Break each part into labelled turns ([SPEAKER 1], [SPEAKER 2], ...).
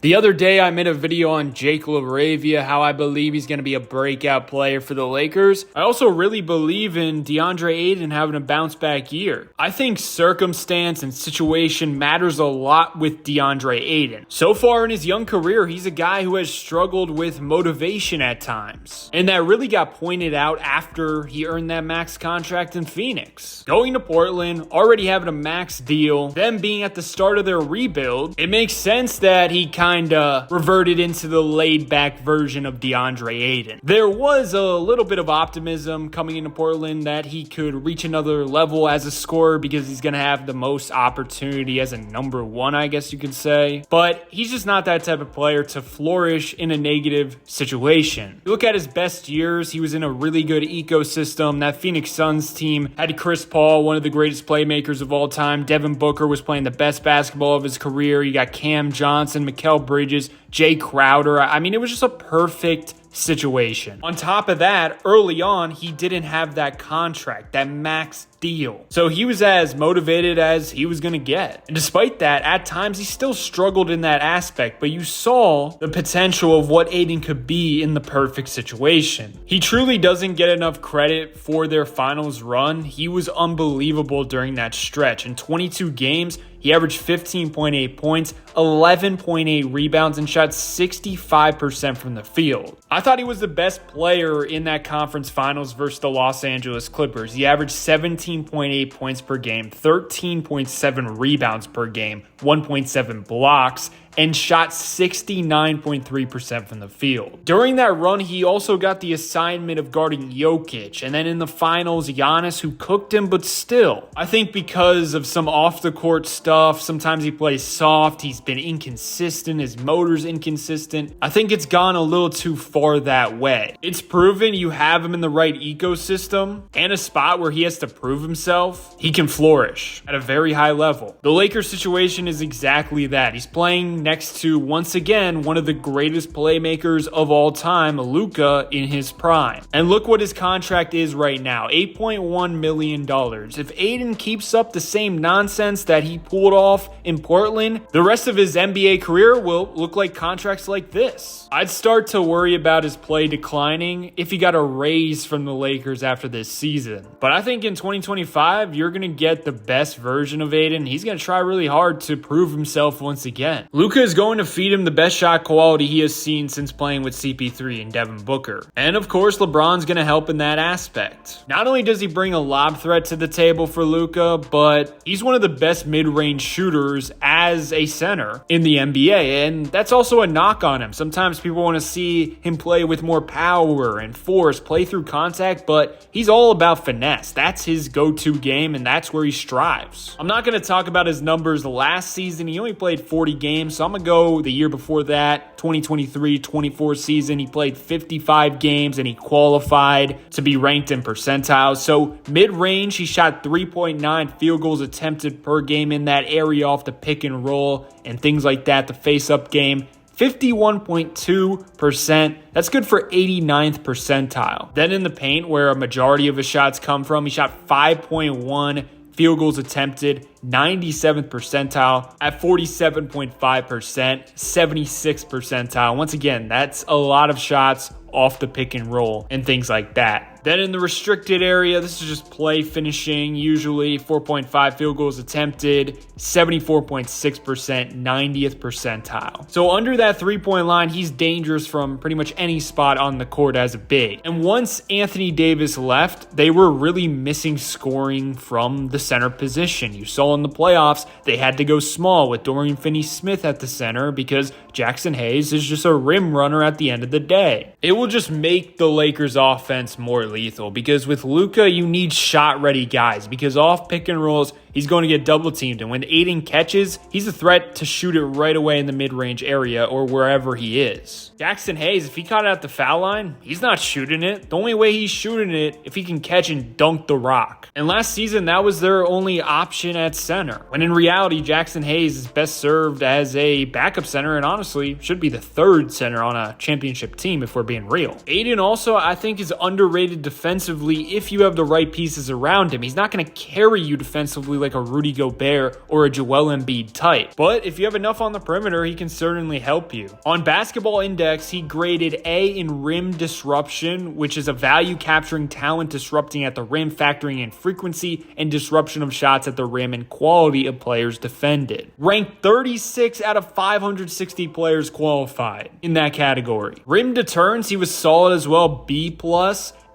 [SPEAKER 1] The other day, I made a video on Jake LaRavia, how I believe he's going to be a breakout player for the Lakers. I also really believe in DeAndre Ayton having a bounce back year. I think circumstance and situation matters a lot with DeAndre Ayton. So far in his young career, he's a guy who has struggled with motivation at times. And that really got pointed out after he earned that max contract in Phoenix. Going to Portland, already having a max deal, them being at the start of their rebuild, it makes sense that he kind of reverted into the laid-back version of DeAndre Ayton. There was a little bit of optimism coming into Portland that he could reach another level as a scorer because he's going to have the most opportunity as a number one, I guess you could say. But he's just not that type of player to flourish in a negative situation. You look at his best years, he was in a really good ecosystem. That Phoenix Suns team had Chris Paul, one of the greatest playmakers of all time. Devin Booker was playing the best basketball of his career. You got Cam Johnson, Mikal Bridges, Jay Crowder. I mean, it was just a perfect situation. On top of that, early on, he didn't have that contract, that max deal. So he was as motivated as he was going to get. And despite that, at times he still struggled in that aspect, but you saw the potential of what Ayton could be in the perfect situation. He truly doesn't get enough credit for their finals run. He was unbelievable during that stretch. In 22 games, he averaged 15.8 points, 11.8 rebounds, and shot 65% from the field. I thought he was the best player in that conference finals versus the Los Angeles Clippers. He averaged 17.8 points per game, 13.7 rebounds per game, 1.7 blocks, and shot 69.3% from the field. During that run, he also got the assignment of guarding Jokic, and then in the finals, Giannis, who cooked him, but still. I think because of some off-the-court stuff, sometimes he plays soft, he's been inconsistent, his motor's inconsistent. I think it's gone a little too far that way. It's proven you have him in the right ecosystem and a spot where he has to prove himself, he can flourish at a very high level. The Lakers situation is exactly that. He's playing next to, once again, one of the greatest playmakers of all time, Luka, in his prime. And look what his contract is right now, $8.1 million. If Ayton keeps up the same nonsense that he pulled off in Portland, the rest of his NBA career will look like contracts like this. I'd start to worry about his play declining if he got a raise from the Lakers after this season. But I think in 2025, you're going to get the best version of Ayton. He's going to try really hard to prove himself once again. Luka is going to feed him the best shot quality he has seen since playing with CP3 and Devin Booker. And of course, LeBron's going to help in that aspect. Not only does he bring a lob threat to the table for Luka, but he's one of the best mid-range shooters as a center in the NBA. And that's also a knock on him. Sometimes people want to see him play with more power and force, play through contact, but he's all about finesse. That's his go-to game, and that's where he strives. I'm not going to talk about his numbers last season. He only played 40 games, so I'm going to go the year before that, 2023-24 season. He played 55 games, and he qualified to be ranked in percentile. So mid-range, he shot 3.9 field goals attempted per game in that area off the pick and roll and things like that, the face-up game. 51.2%. That's good for 89th percentile. Then in the paint, where a majority of his shots come from, he shot 5.1 field goals attempted, 97th percentile at 47.5%, 76th percentile. Once again, that's a lot of shots off the pick and roll and things like that. Then in the restricted area, this is just play finishing, usually 4.5 field goals attempted, 74.6%, 90th percentile. So under that three-point line, he's dangerous from pretty much any spot on the court as a big. And once Anthony Davis left, they were really missing scoring from the center position. You saw in the playoffs, they had to go small with Dorian Finney-Smith at the center because Jackson Hayes is just a rim runner at the end of the day. It will just make the Lakers offense more lethal because with Luka, you need shot-ready guys because off pick and rolls, he's going to get double teamed. And when Ayton catches, he's a threat to shoot it right away in the mid-range area or wherever he is. Jackson Hayes, if he caught it at the foul line, he's not shooting it. The only way he's shooting it if he can catch and dunk the rock. And last season, that was their only option at center. When in reality, Jackson Hayes is best served as a backup center and honestly should be the third center on a championship team if we're being real. Ayton also, I think, is underrated defensively if you have the right pieces around him. He's not going to carry you defensively probably like a Rudy Gobert or a Joel Embiid type. But if you have enough on the perimeter, he can certainly help you. On Basketball Index, he graded A in rim disruption, which is a value capturing talent disrupting at the rim, factoring in frequency and disruption of shots at the rim and quality of players defended. Ranked 36 out of 560 players qualified in that category. Rim deterrence, he was solid as well, B+.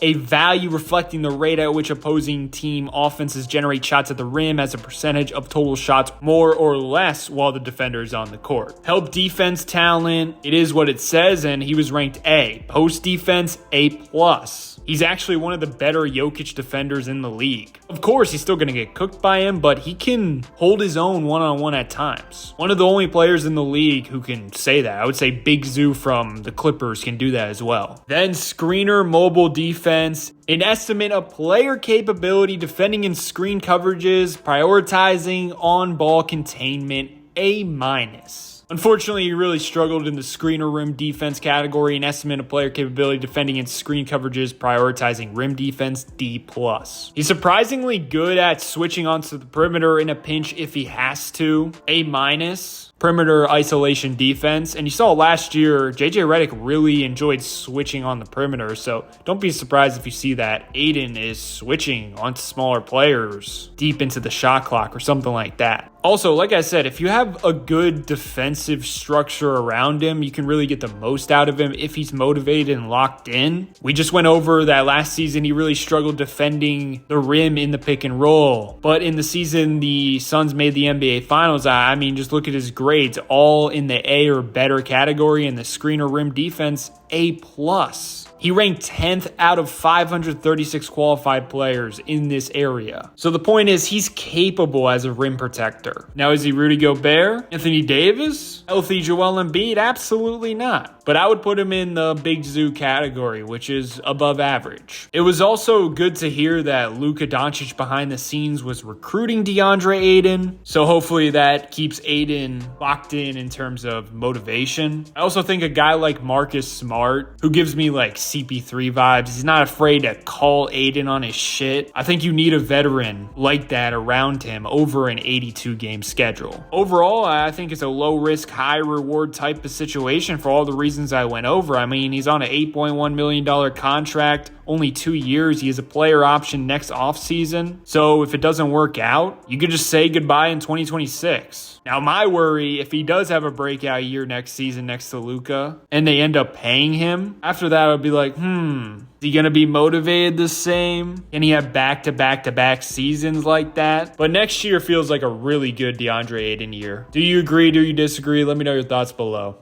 [SPEAKER 1] A value reflecting the rate at which opposing team offenses generate shots at the rim as a percentage of total shots, more or less, while the defender is on the court. Help defense talent, it is what it says, and he was ranked A. Post defense, A+. He's actually one of the better Jokic defenders in the league. Of course, he's still going to get cooked by him, but he can hold his own one-on-one at times. One of the only players in the league who can say that. I would say Big Zoo from the Clippers can do that as well. Then screener, mobile defense, an estimate of player capability defending in screen coverages, prioritizing on-ball containment, A-. Unfortunately, he really struggled in the screener rim defense category, an estimate of player capability defending in screen coverages, prioritizing rim defense, D+. He's surprisingly good at switching onto the perimeter in a pinch if he has to, A-. Perimeter isolation defense. And you saw last year, JJ Redick really enjoyed switching on the perimeter, so don't be surprised if you see that Ayton is switching onto smaller players deep into the shot clock or something like that. Also, like I said, if you have a good defensive structure around him, you can really get the most out of him if he's motivated and locked in. We just went over that last season. He really struggled defending the rim in the pick and roll. But in the season the Suns made the NBA Finals, I mean, just look at his grades, all in the A or better category, and the screener rim defense, A+. He ranked 10th out of 536 qualified players in this area. So the point is, he's capable as a rim protector. Now, is he Rudy Gobert? Anthony Davis? Healthy Joel Embiid? Absolutely not. But I would put him in the Big Zoo category, which is above average. It was also good to hear that Luka Doncic behind the scenes was recruiting DeAndre Ayton. So hopefully that keeps Ayton locked in terms of motivation. I also think a guy like Marcus Smart, who gives me like CP3 vibes. He's not afraid to call Ayton on his shit. I think you need a veteran like that around him over an 82-game schedule. Overall, I think it's a low-risk, high-reward type of situation for all the reasons I went over. I mean, he's on an $8.1 million contract, only 2 years. He has a player option next offseason. So if it doesn't work out, you could just say goodbye in 2026. Now, my worry, if he does have a breakout year next season next to Luka, and they end up paying him, after that, I'd be like, is he going to be motivated the same? Can he have back-to-back-to-back seasons like that? But next year feels like a really good DeAndre Ayton year. Do you agree? Do you disagree? Let me know your thoughts below.